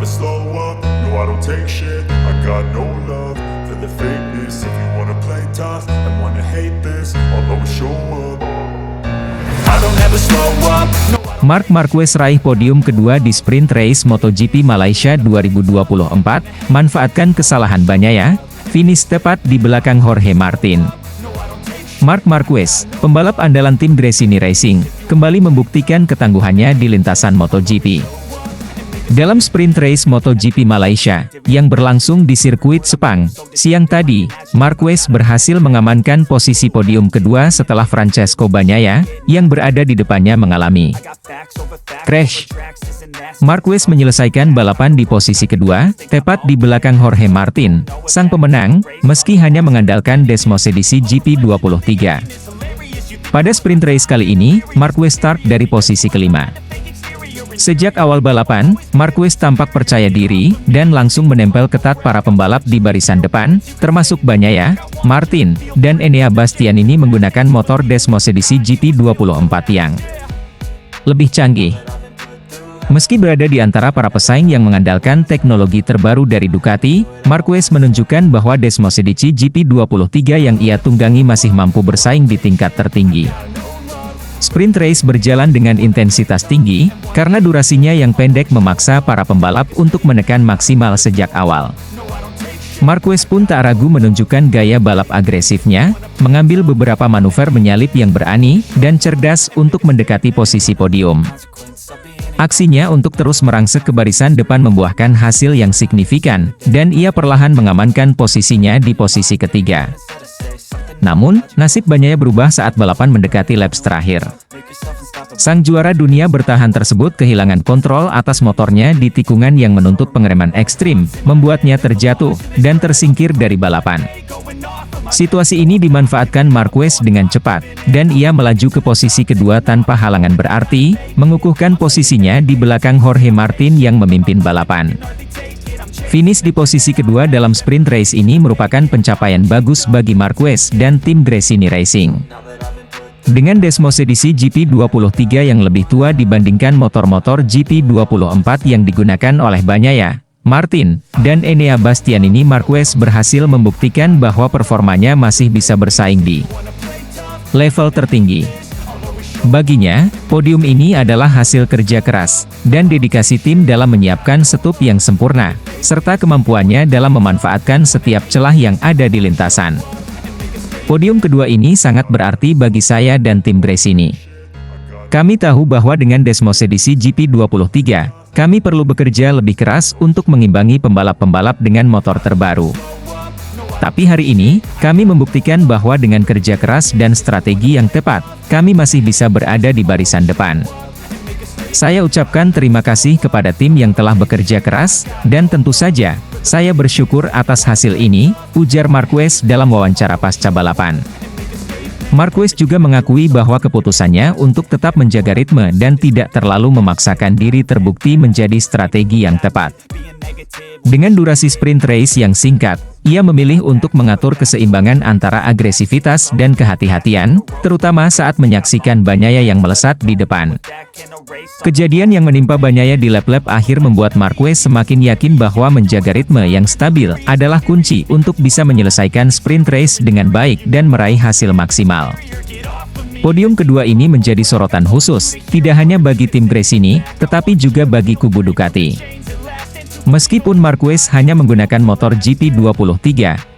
slow up, no I don't take shit. I got no love for the fakeness. If you wanna play tough and wanna hate this, I'll always show up. I don't ever slow up, no. Marc Marquez raih podium kedua di sprint race MotoGP Malaysia 2024, manfaatkan kesalahan Bagnaia, finish tepat di belakang Jorge Martin. Marc Marquez, pembalap andalan tim Gresini Racing, kembali membuktikan ketangguhannya di lintasan MotoGP. Dalam sprint race MotoGP Malaysia, yang berlangsung di sirkuit Sepang, siang tadi, Marquez berhasil mengamankan posisi podium kedua setelah Francesco Bagnaia, yang berada di depannya mengalami crash. Marquez menyelesaikan balapan di posisi kedua, tepat di belakang Jorge Martin, sang pemenang, meski hanya mengandalkan Desmosedici GP23. Pada sprint race kali ini, Marquez start dari posisi kelima. Sejak awal balapan, Marquez tampak percaya diri, dan langsung menempel ketat para pembalap di barisan depan, termasuk Bagnaia, Martin, dan Enea Bastianini menggunakan motor Desmosedici GP24 yang lebih canggih. Meski berada di antara para pesaing yang mengandalkan teknologi terbaru dari Ducati, Marquez menunjukkan bahwa Desmosedici GP23 yang ia tunggangi masih mampu bersaing di tingkat tertinggi. Sprint race berjalan dengan intensitas tinggi, karena durasinya yang pendek memaksa para pembalap untuk menekan maksimal sejak awal. Marquez pun tak ragu menunjukkan gaya balap agresifnya, mengambil beberapa manuver menyalip yang berani, dan cerdas untuk mendekati posisi podium. Aksinya untuk terus merangsek ke barisan depan membuahkan hasil yang signifikan, dan ia perlahan mengamankan posisinya di posisi ketiga. Namun, nasib Bagnaia berubah saat balapan mendekati laps terakhir. Sang juara dunia bertahan tersebut kehilangan kontrol atas motornya di tikungan yang menuntut pengereman ekstrim, membuatnya terjatuh, dan tersingkir dari balapan. Situasi ini dimanfaatkan Marquez dengan cepat, dan ia melaju ke posisi kedua tanpa halangan berarti, mengukuhkan posisinya di belakang Jorge Martin yang memimpin balapan. Finish di posisi kedua dalam sprint race ini merupakan pencapaian bagus bagi Marquez dan tim Gresini Racing. Dengan Desmosedici GP23 yang lebih tua dibandingkan motor-motor GP24 yang digunakan oleh Bagnaia, Martin, dan Enea Bastianini, Marquez berhasil membuktikan bahwa performanya masih bisa bersaing di level tertinggi. Baginya, podium ini adalah hasil kerja keras, dan dedikasi tim dalam menyiapkan setup yang sempurna, serta kemampuannya dalam memanfaatkan setiap celah yang ada di lintasan. Podium kedua ini sangat berarti bagi saya dan tim Gresini. Kami tahu bahwa dengan Desmosedici GP23, kami perlu bekerja lebih keras untuk mengimbangi pembalap-pembalap dengan motor terbaru. Tapi hari ini, kami membuktikan bahwa dengan kerja keras dan strategi yang tepat, kami masih bisa berada di barisan depan. Saya ucapkan terima kasih kepada tim yang telah bekerja keras, dan tentu saja, saya bersyukur atas hasil ini, ujar Marquez dalam wawancara pasca balapan. Marquez juga mengakui bahwa keputusannya untuk tetap menjaga ritme dan tidak terlalu memaksakan diri terbukti menjadi strategi yang tepat. Dengan durasi sprint race yang singkat, ia memilih untuk mengatur keseimbangan antara agresivitas dan kehati-hatian, terutama saat menyaksikan Bagnaia yang melesat di depan. Kejadian yang menimpa Bagnaia di lap-lap akhir membuat Marquez semakin yakin bahwa menjaga ritme yang stabil adalah kunci untuk bisa menyelesaikan sprint race dengan baik dan meraih hasil maksimal. Podium kedua ini menjadi sorotan khusus, tidak hanya bagi tim Gresini, tetapi juga bagi kubu Ducati. Meskipun Marquez hanya menggunakan motor GP23,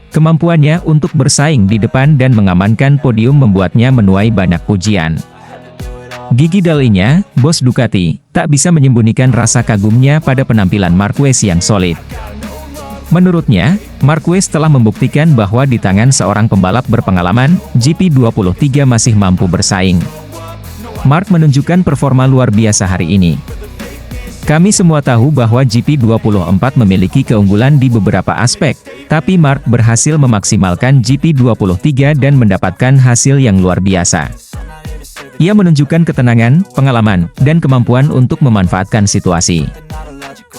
kemampuannya untuk bersaing di depan dan mengamankan podium membuatnya menuai banyak pujian. Gigi Dalinya, bos Ducati, tak bisa menyembunyikan rasa kagumnya pada penampilan Marquez yang solid. Menurutnya, Marquez telah membuktikan bahwa di tangan seorang pembalap berpengalaman, GP23 masih mampu bersaing. Marc menunjukkan performa luar biasa hari ini. Kami semua tahu bahwa GP24 memiliki keunggulan di beberapa aspek, tapi Marc berhasil memaksimalkan GP23 dan mendapatkan hasil yang luar biasa. Ia menunjukkan ketenangan, pengalaman, dan kemampuan untuk memanfaatkan situasi.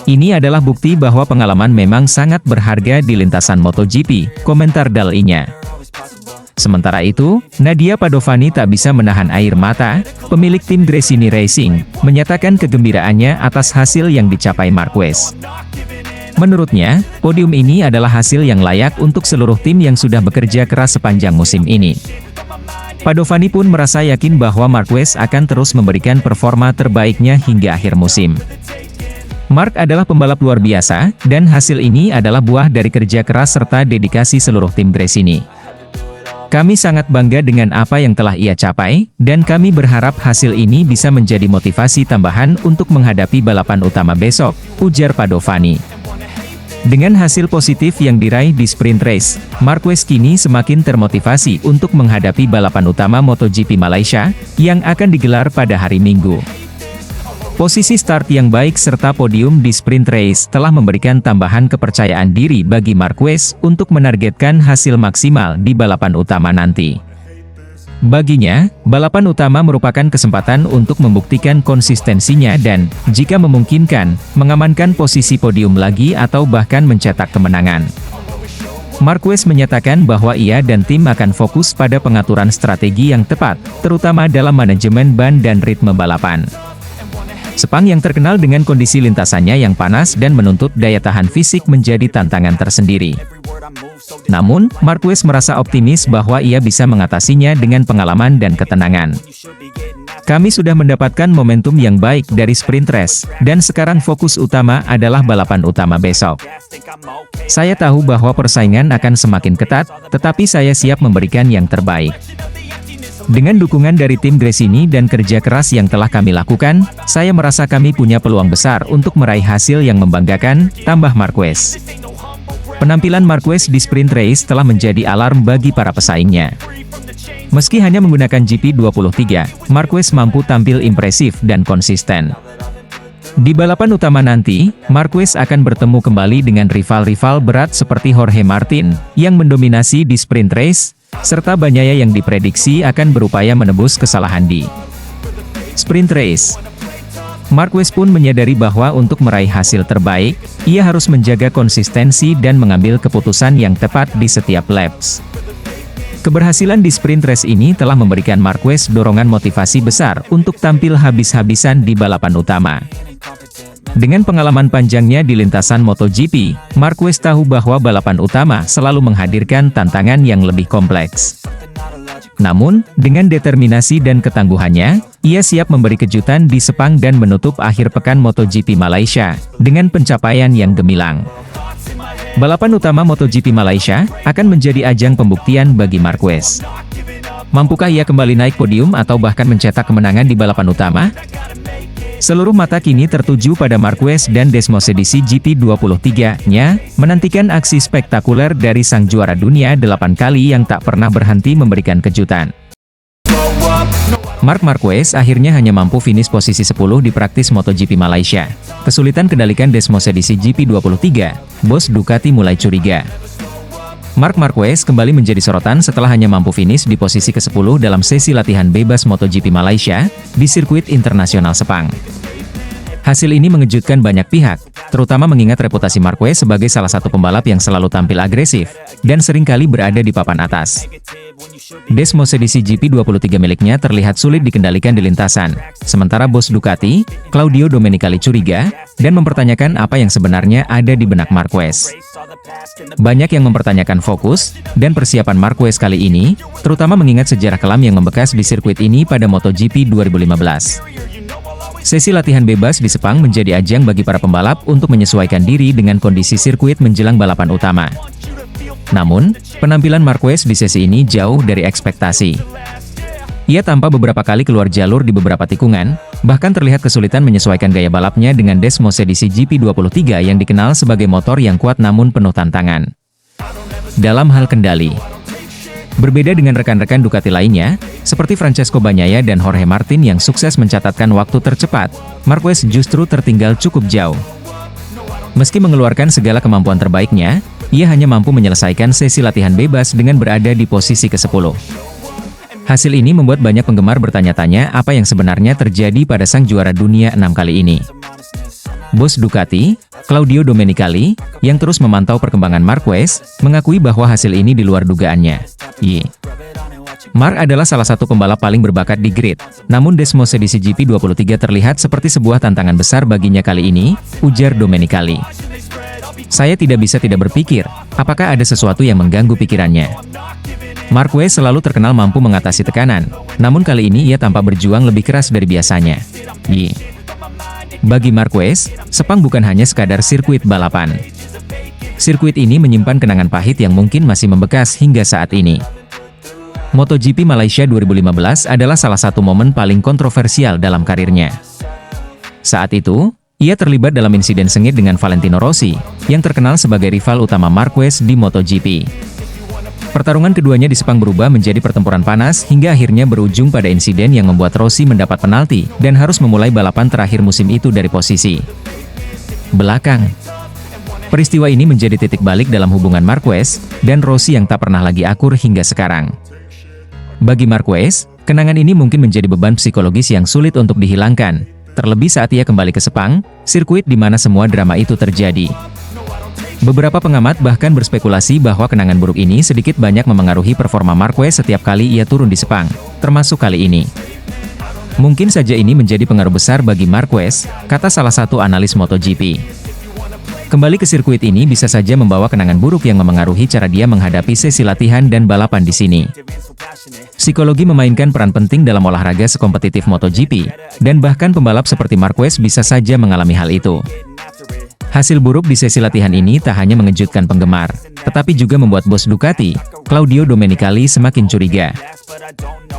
Ini adalah bukti bahwa pengalaman memang sangat berharga di lintasan MotoGP, komentar Dalinya. Sementara itu, Nadia Padovani tak bisa menahan air mata. Pemilik tim Gresini Racing menyatakan kegembiraannya atas hasil yang dicapai Marquez. Menurutnya, podium ini adalah hasil yang layak untuk seluruh tim yang sudah bekerja keras sepanjang musim ini. Padovani pun merasa yakin bahwa Marquez akan terus memberikan performa terbaiknya hingga akhir musim. Mark adalah pembalap luar biasa, dan hasil ini adalah buah dari kerja keras serta dedikasi seluruh tim Gresini. Kami sangat bangga dengan apa yang telah ia capai, dan kami berharap hasil ini bisa menjadi motivasi tambahan untuk menghadapi balapan utama besok, ujar Padovani. Dengan hasil positif yang diraih di sprint race, Marquez kini semakin termotivasi untuk menghadapi balapan utama MotoGP Malaysia, yang akan digelar pada hari Minggu. Posisi start yang baik serta podium di sprint race telah memberikan tambahan kepercayaan diri bagi Marquez untuk menargetkan hasil maksimal di balapan utama nanti. Baginya, balapan utama merupakan kesempatan untuk membuktikan konsistensinya dan, jika memungkinkan, mengamankan posisi podium lagi atau bahkan mencetak kemenangan. Marquez menyatakan bahwa ia dan tim akan fokus pada pengaturan strategi yang tepat, terutama dalam manajemen ban dan ritme balapan. Sepang yang terkenal dengan kondisi lintasannya yang panas dan menuntut daya tahan fisik menjadi tantangan tersendiri. Namun, Marquez merasa optimis bahwa ia bisa mengatasinya dengan pengalaman dan ketenangan. Kami sudah mendapatkan momentum yang baik dari sprint race, dan sekarang fokus utama adalah balapan utama besok. Saya tahu bahwa persaingan akan semakin ketat, tetapi saya siap memberikan yang terbaik. Dengan dukungan dari tim Gresini dan kerja keras yang telah kami lakukan, saya merasa kami punya peluang besar untuk meraih hasil yang membanggakan, tambah Marquez. Penampilan Marquez di sprint race telah menjadi alarm bagi para pesaingnya. Meski hanya menggunakan GP23, Marquez mampu tampil impresif dan konsisten. Di balapan utama nanti, Marquez akan bertemu kembali dengan rival-rival berat seperti Jorge Martin, yang mendominasi di sprint race, serta Bagnaia yang diprediksi akan berupaya menebus kesalahan di sprint race. Marquez pun menyadari bahwa untuk meraih hasil terbaik, ia harus menjaga konsistensi dan mengambil keputusan yang tepat di setiap laps. Keberhasilan di sprint race ini telah memberikan Marquez dorongan motivasi besar untuk tampil habis-habisan di balapan utama. Dengan pengalaman panjangnya di lintasan MotoGP, Marquez tahu bahwa balapan utama selalu menghadirkan tantangan yang lebih kompleks. Namun, dengan determinasi dan ketangguhannya, ia siap memberi kejutan di Sepang dan menutup akhir pekan MotoGP Malaysia dengan pencapaian yang gemilang. Balapan utama MotoGP Malaysia akan menjadi ajang pembuktian bagi Marquez. Mampukah ia kembali naik podium atau bahkan mencetak kemenangan di balapan utama? Seluruh mata kini tertuju pada Marquez dan Desmosedici GP23-nya, menantikan aksi spektakuler dari sang juara dunia 8 kali yang tak pernah berhenti memberikan kejutan. Marc Marquez akhirnya hanya mampu finish posisi 10 di praktis MotoGP Malaysia. Kesulitan kendalikan Desmosedici GP23, bos Ducati mulai curiga. Marc Marquez kembali menjadi sorotan setelah hanya mampu finish di posisi ke-10 dalam sesi latihan bebas MotoGP Malaysia, di sirkuit internasional Sepang. Hasil ini mengejutkan banyak pihak, terutama mengingat reputasi Marquez sebagai salah satu pembalap yang selalu tampil agresif, dan seringkali berada di papan atas. Desmosedici GP23 miliknya terlihat sulit dikendalikan di lintasan, sementara bos Ducati, Claudio Domenicali curiga, dan mempertanyakan apa yang sebenarnya ada di benak Marquez. Banyak yang mempertanyakan fokus dan persiapan Marquez kali ini, terutama mengingat sejarah kelam yang membekas di sirkuit ini pada MotoGP 2015. Sesi latihan bebas di Sepang menjadi ajang bagi para pembalap untuk menyesuaikan diri dengan kondisi sirkuit menjelang balapan utama. Namun, penampilan Marquez di sesi ini jauh dari ekspektasi. Ia tampak beberapa kali keluar jalur di beberapa tikungan, bahkan terlihat kesulitan menyesuaikan gaya balapnya dengan Desmosedici GP23 yang dikenal sebagai motor yang kuat namun penuh tantangan. Dalam hal kendali, berbeda dengan rekan-rekan Ducati lainnya, seperti Francesco Bagnaia dan Jorge Martin yang sukses mencatatkan waktu tercepat, Marquez justru tertinggal cukup jauh. Meski mengeluarkan segala kemampuan terbaiknya, ia hanya mampu menyelesaikan sesi latihan bebas dengan berada di posisi ke-10. Hasil ini membuat banyak penggemar bertanya-tanya apa yang sebenarnya terjadi pada sang juara dunia 6 kali ini. Bos Ducati, Claudio Domenicali, yang terus memantau perkembangan Marquez, mengakui bahwa hasil ini di luar dugaannya. Mark adalah salah satu pembalap paling berbakat di grid, namun Desmosedici GP23 terlihat seperti sebuah tantangan besar baginya kali ini, ujar Domenicali. Saya tidak bisa tidak berpikir, apakah ada sesuatu yang mengganggu pikirannya. Marquez selalu terkenal mampu mengatasi tekanan, namun kali ini ia tampak berjuang lebih keras dari biasanya. Bagi Marquez, Sepang bukan hanya sekadar sirkuit balapan. Sirkuit ini menyimpan kenangan pahit yang mungkin masih membekas hingga saat ini. MotoGP Malaysia 2015 adalah salah satu momen paling kontroversial dalam karirnya. Saat itu, ia terlibat dalam insiden sengit dengan Valentino Rossi, yang terkenal sebagai rival utama Marquez di MotoGP. Pertarungan keduanya di Sepang berubah menjadi pertempuran panas hingga akhirnya berujung pada insiden yang membuat Rossi mendapat penalti dan harus memulai balapan terakhir musim itu dari posisi belakang. Peristiwa ini menjadi titik balik dalam hubungan Marquez dan Rossi yang tak pernah lagi akur hingga sekarang. Bagi Marquez, kenangan ini mungkin menjadi beban psikologis yang sulit untuk dihilangkan, terlebih saat ia kembali ke Sepang, sirkuit di mana semua drama itu terjadi. Beberapa pengamat bahkan berspekulasi bahwa kenangan buruk ini sedikit banyak memengaruhi performa Marquez setiap kali ia turun di Sepang, termasuk kali ini. Mungkin saja ini menjadi pengaruh besar bagi Marquez, kata salah satu analis MotoGP. Kembali ke sirkuit ini bisa saja membawa kenangan buruk yang memengaruhi cara dia menghadapi sesi latihan dan balapan di sini. Psikologi memainkan peran penting dalam olahraga sekompetitif MotoGP, dan bahkan pembalap seperti Marquez bisa saja mengalami hal itu. Hasil buruk di sesi latihan ini tak hanya mengejutkan penggemar, tetapi juga membuat bos Ducati, Claudio Domenicali semakin curiga.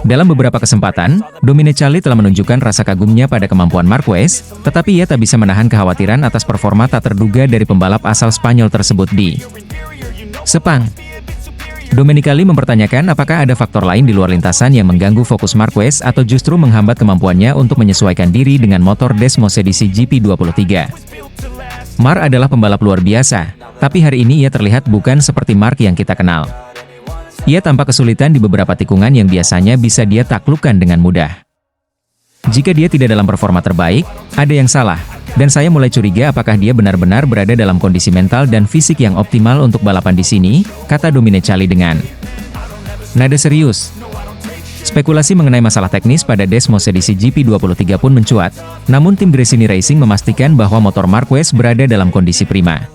Dalam beberapa kesempatan, Domenicali telah menunjukkan rasa kagumnya pada kemampuan Marquez, tetapi ia tak bisa menahan kekhawatiran atas performa tak terduga dari pembalap asal Spanyol tersebut di Sepang. Domenicali mempertanyakan apakah ada faktor lain di luar lintasan yang mengganggu fokus Marquez atau justru menghambat kemampuannya untuk menyesuaikan diri dengan motor Desmosedici GP23. Mark adalah pembalap luar biasa, tapi hari ini ia terlihat bukan seperti Mark yang kita kenal. Ia tampak kesulitan di beberapa tikungan yang biasanya bisa dia taklukkan dengan mudah. Jika dia tidak dalam performa terbaik, ada yang salah, dan saya mulai curiga apakah dia benar-benar berada dalam kondisi mental dan fisik yang optimal untuk balapan di sini, kata Domenicali dengan nada serius. Spekulasi mengenai masalah teknis pada Desmosedici GP23 pun mencuat, namun tim Gresini Racing memastikan bahwa motor Marquez berada dalam kondisi prima.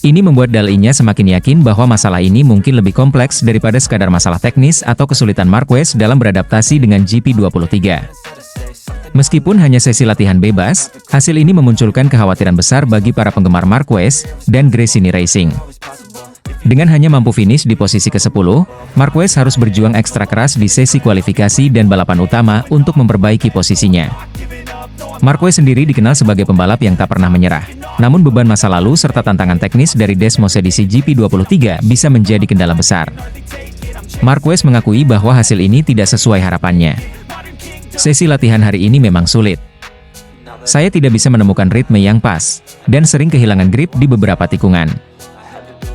Ini membuat dalinya semakin yakin bahwa masalah ini mungkin lebih kompleks daripada sekadar masalah teknis atau kesulitan Marquez dalam beradaptasi dengan GP23. Meskipun hanya sesi latihan bebas, hasil ini memunculkan kekhawatiran besar bagi para penggemar Marquez dan Gresini Racing. Dengan hanya mampu finish di posisi ke-10, Marquez harus berjuang ekstra keras di sesi kualifikasi dan balapan utama untuk memperbaiki posisinya. Marquez sendiri dikenal sebagai pembalap yang tak pernah menyerah. Namun beban masa lalu serta tantangan teknis dari Desmosedici GP23 bisa menjadi kendala besar. Marquez mengakui bahwa hasil ini tidak sesuai harapannya. Sesi latihan hari ini memang sulit. Saya tidak bisa menemukan ritme yang pas, dan sering kehilangan grip di beberapa tikungan.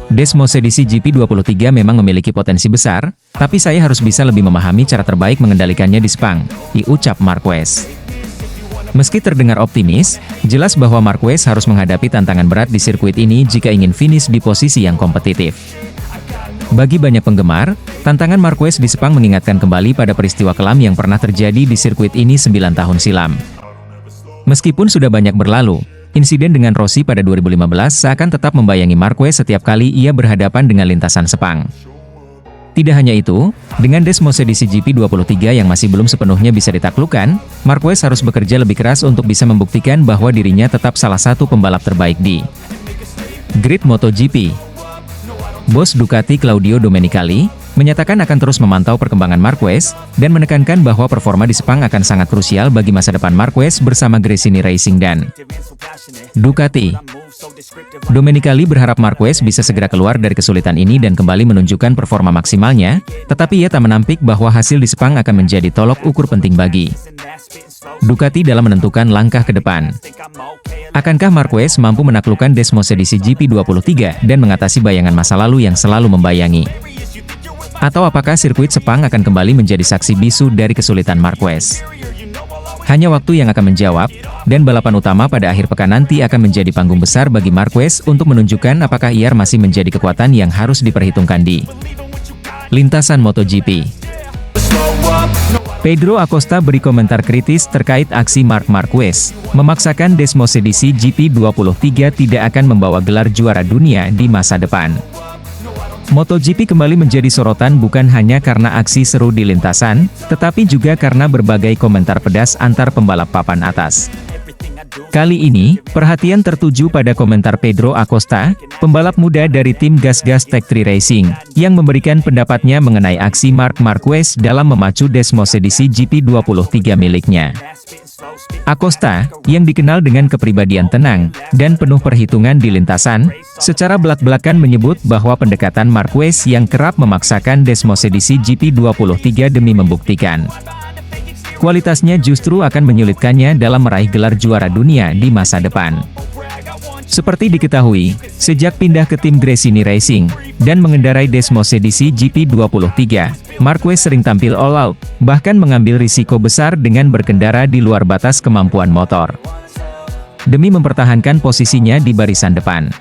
Desmosedici GP23 memang memiliki potensi besar, tapi saya harus bisa lebih memahami cara terbaik mengendalikannya di Sepang, ucap Marquez. Meski terdengar optimis, jelas bahwa Marquez harus menghadapi tantangan berat di sirkuit ini jika ingin finish di posisi yang kompetitif. Bagi banyak penggemar, tantangan Marquez di Sepang mengingatkan kembali pada peristiwa kelam yang pernah terjadi di sirkuit ini 9 tahun silam. Meskipun sudah banyak berlalu, insiden dengan Rossi pada 2015 seakan tetap membayangi Marquez setiap kali ia berhadapan dengan lintasan Sepang. Tidak hanya itu, dengan Desmosedici GP23 yang masih belum sepenuhnya bisa ditaklukkan, Marquez harus bekerja lebih keras untuk bisa membuktikan bahwa dirinya tetap salah satu pembalap terbaik di grid MotoGP. Bos Ducati Claudio Domenicali menyatakan akan terus memantau perkembangan Marquez, dan menekankan bahwa performa di Sepang akan sangat krusial bagi masa depan Marquez bersama Gresini Racing dan Ducati. Domenicali berharap Marquez bisa segera keluar dari kesulitan ini dan kembali menunjukkan performa maksimalnya, tetapi ia tak menampik bahwa hasil di Sepang akan menjadi tolok ukur penting bagi Ducati dalam menentukan langkah ke depan. Akankah Marquez mampu menaklukkan Desmosedici GP23 dan mengatasi bayangan masa lalu yang selalu membayangi? Atau apakah sirkuit Sepang akan kembali menjadi saksi bisu dari kesulitan Marquez? Hanya waktu yang akan menjawab, dan balapan utama pada akhir pekan nanti akan menjadi panggung besar bagi Marquez untuk menunjukkan apakah ia masih menjadi kekuatan yang harus diperhitungkan di lintasan MotoGP. Pedro Acosta beri komentar kritis terkait aksi Marc Marquez, memaksakan Desmosedici GP23 tidak akan membawa gelar juara dunia di masa depan. MotoGP kembali menjadi sorotan bukan hanya karena aksi seru di lintasan, tetapi juga karena berbagai komentar pedas antar pembalap papan atas. Kali ini, perhatian tertuju pada komentar Pedro Acosta, pembalap muda dari tim Gas Tech 3 Racing, yang memberikan pendapatnya mengenai aksi Marc Marquez dalam memacu Desmosedici GP23 miliknya. Acosta, yang dikenal dengan kepribadian tenang dan penuh perhitungan di lintasan, secara belak-belakan menyebut bahwa pendekatan Marquez yang kerap memaksakan Desmosedici GP23 demi membuktikan kualitasnya justru akan menyulitkannya dalam meraih gelar juara dunia di masa depan. Seperti diketahui, sejak pindah ke tim Gresini Racing dan mengendarai Desmosedici GP23, Marquez sering tampil all out, bahkan mengambil risiko besar dengan berkendara di luar batas kemampuan motor, demi mempertahankan posisinya di barisan depan.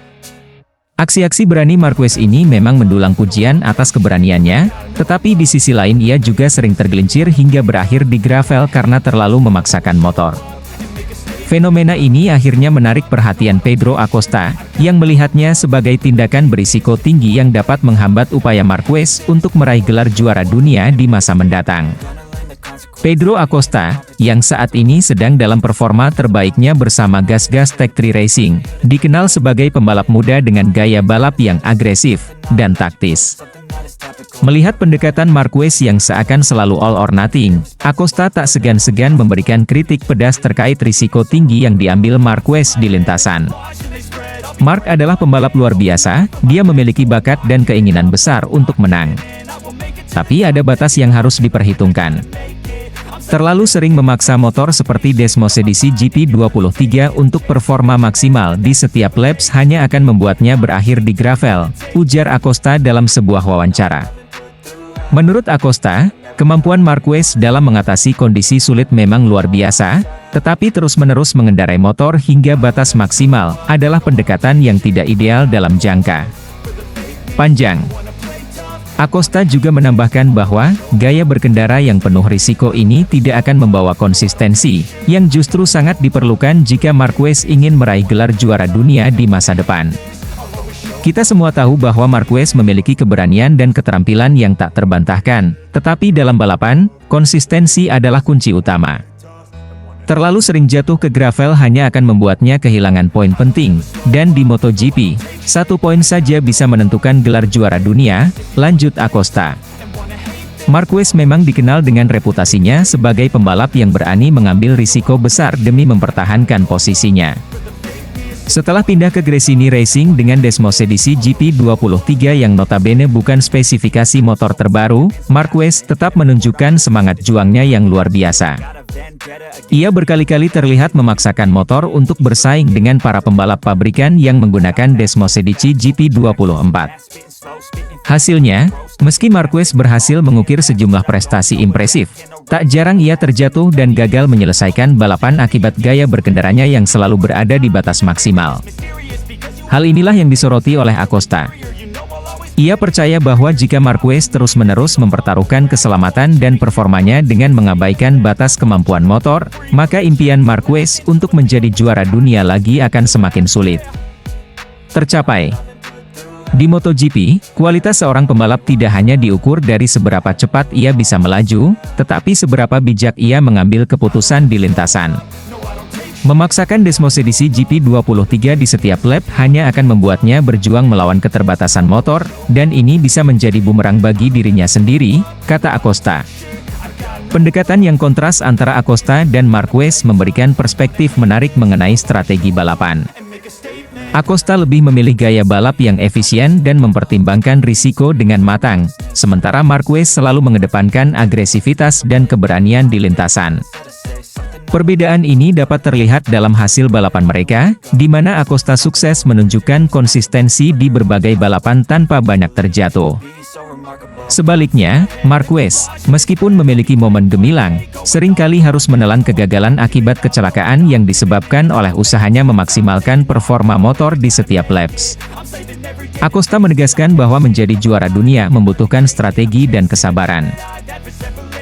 Aksi-aksi berani Marquez ini memang mendulang pujian atas keberaniannya, tetapi di sisi lain ia juga sering tergelincir hingga berakhir di gravel karena terlalu memaksakan motor. Fenomena ini akhirnya menarik perhatian Pedro Acosta, yang melihatnya sebagai tindakan berisiko tinggi yang dapat menghambat upaya Marquez untuk meraih gelar juara dunia di masa mendatang. Pedro Acosta, yang saat ini sedang dalam performa terbaiknya bersama Gas Tech 3 Racing, dikenal sebagai pembalap muda dengan gaya balap yang agresif dan taktis. Melihat pendekatan Marquez yang seakan selalu all or nothing, Acosta tak segan-segan memberikan kritik pedas terkait risiko tinggi yang diambil Marquez di lintasan. Marc adalah pembalap luar biasa, dia memiliki bakat dan keinginan besar untuk menang. Tapi ada batas yang harus diperhitungkan. Terlalu sering memaksa motor seperti Desmosedici GP23 untuk performa maksimal di setiap laps hanya akan membuatnya berakhir di gravel, ujar Acosta dalam sebuah wawancara. Menurut Acosta, kemampuan Marquez dalam mengatasi kondisi sulit memang luar biasa, tetapi terus-menerus mengendarai motor hingga batas maksimal adalah pendekatan yang tidak ideal dalam jangka panjang. Acosta juga menambahkan bahwa, gaya berkendara yang penuh risiko ini tidak akan membawa konsistensi, yang justru sangat diperlukan jika Marquez ingin meraih gelar juara dunia di masa depan. Kita semua tahu bahwa Marquez memiliki keberanian dan keterampilan yang tak terbantahkan, tetapi dalam balapan, konsistensi adalah kunci utama. Terlalu sering jatuh ke gravel hanya akan membuatnya kehilangan poin penting, dan di MotoGP, 1 poin saja bisa menentukan gelar juara dunia, lanjut Acosta. Marquez memang dikenal dengan reputasinya sebagai pembalap yang berani mengambil risiko besar demi mempertahankan posisinya. Setelah pindah ke Gresini Racing dengan Desmosedici GP23 yang notabene bukan spesifikasi motor terbaru, Marquez tetap menunjukkan semangat juangnya yang luar biasa. Ia berkali-kali terlihat memaksakan motor untuk bersaing dengan para pembalap pabrikan yang menggunakan Desmosedici GP24. Hasilnya, meski Marquez berhasil mengukir sejumlah prestasi impresif, tak jarang ia terjatuh dan gagal menyelesaikan balapan akibat gaya berkendaranya yang selalu berada di batas maksimal. Hal inilah yang disoroti oleh Acosta. Ia percaya bahwa jika Marquez terus-menerus mempertaruhkan keselamatan dan performanya dengan mengabaikan batas kemampuan motor, maka impian Marquez untuk menjadi juara dunia lagi akan semakin sulit tercapai. Di MotoGP, kualitas seorang pembalap tidak hanya diukur dari seberapa cepat ia bisa melaju, tetapi seberapa bijak ia mengambil keputusan di lintasan. Memaksakan Desmosedici GP23 di setiap lap hanya akan membuatnya berjuang melawan keterbatasan motor, dan ini bisa menjadi bumerang bagi dirinya sendiri, kata Acosta. Pendekatan yang kontras antara Acosta dan Marquez memberikan perspektif menarik mengenai strategi balapan. Acosta lebih memilih gaya balap yang efisien dan mempertimbangkan risiko dengan matang, sementara Marquez selalu mengedepankan agresivitas dan keberanian di lintasan. Perbedaan ini dapat terlihat dalam hasil balapan mereka, di mana Acosta sukses menunjukkan konsistensi di berbagai balapan tanpa banyak terjatuh. Sebaliknya, Marquez, meskipun memiliki momen gemilang, seringkali harus menelan kegagalan akibat kecelakaan yang disebabkan oleh usahanya memaksimalkan performa motor di setiap laps. Acosta menegaskan bahwa menjadi juara dunia membutuhkan strategi dan kesabaran.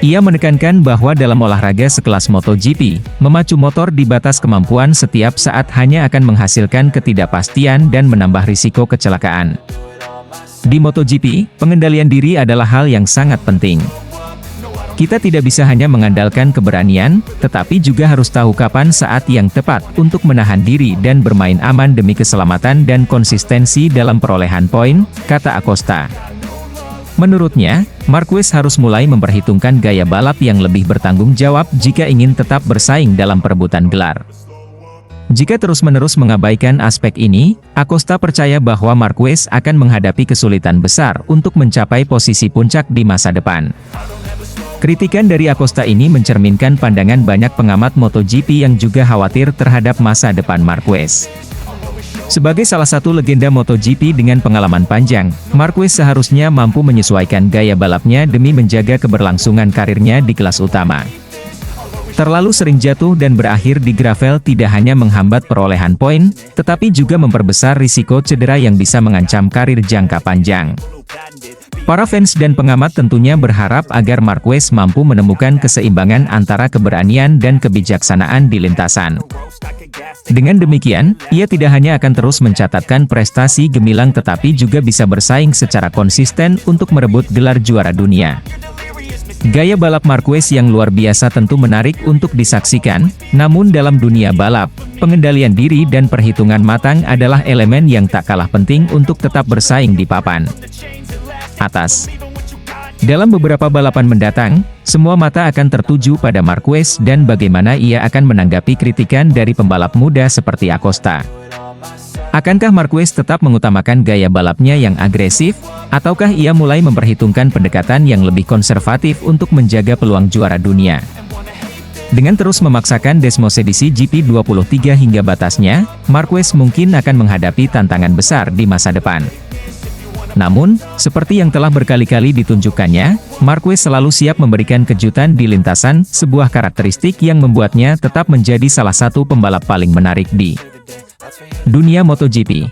Ia menekankan bahwa dalam olahraga sekelas MotoGP, memacu motor di batas kemampuan setiap saat hanya akan menghasilkan ketidakpastian dan menambah risiko kecelakaan. Di MotoGP, pengendalian diri adalah hal yang sangat penting. Kita tidak bisa hanya mengandalkan keberanian, tetapi juga harus tahu kapan saat yang tepat untuk menahan diri dan bermain aman demi keselamatan dan konsistensi dalam perolehan poin, kata Acosta. Menurutnya, Marquez harus mulai memperhitungkan gaya balap yang lebih bertanggung jawab jika ingin tetap bersaing dalam perebutan gelar. Jika terus-menerus mengabaikan aspek ini, Acosta percaya bahwa Marquez akan menghadapi kesulitan besar untuk mencapai posisi puncak di masa depan. Kritikan dari Acosta ini mencerminkan pandangan banyak pengamat MotoGP yang juga khawatir terhadap masa depan Marquez. Sebagai salah satu legenda MotoGP dengan pengalaman panjang, Marquez seharusnya mampu menyesuaikan gaya balapnya demi menjaga keberlangsungan karirnya di kelas utama. Terlalu sering jatuh dan berakhir di gravel tidak hanya menghambat perolehan poin, tetapi juga memperbesar risiko cedera yang bisa mengancam karir jangka panjang. Para fans dan pengamat tentunya berharap agar Marquez mampu menemukan keseimbangan antara keberanian dan kebijaksanaan di lintasan. Dengan demikian, ia tidak hanya akan terus mencatatkan prestasi gemilang tetapi juga bisa bersaing secara konsisten untuk merebut gelar juara dunia. Gaya balap Marquez yang luar biasa tentu menarik untuk disaksikan, namun dalam dunia balap, pengendalian diri dan perhitungan matang adalah elemen yang tak kalah penting untuk tetap bersaing di papan atas. Dalam beberapa balapan mendatang, semua mata akan tertuju pada Marquez dan bagaimana ia akan menanggapi kritikan dari pembalap muda seperti Acosta. Akankah Marquez tetap mengutamakan gaya balapnya yang agresif, ataukah ia mulai memperhitungkan pendekatan yang lebih konservatif untuk menjaga peluang juara dunia? Dengan terus memaksakan desmosedisi GP23 hingga batasnya, Marquez mungkin akan menghadapi tantangan besar di masa depan. Namun, seperti yang telah berkali-kali ditunjukkannya, Marquez selalu siap memberikan kejutan di lintasan, sebuah karakteristik yang membuatnya tetap menjadi salah satu pembalap paling menarik di dunia MotoGP.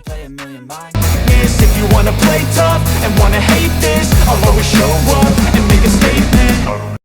If you wanna play tough and wanna hate this, I'll always show up and make a statement.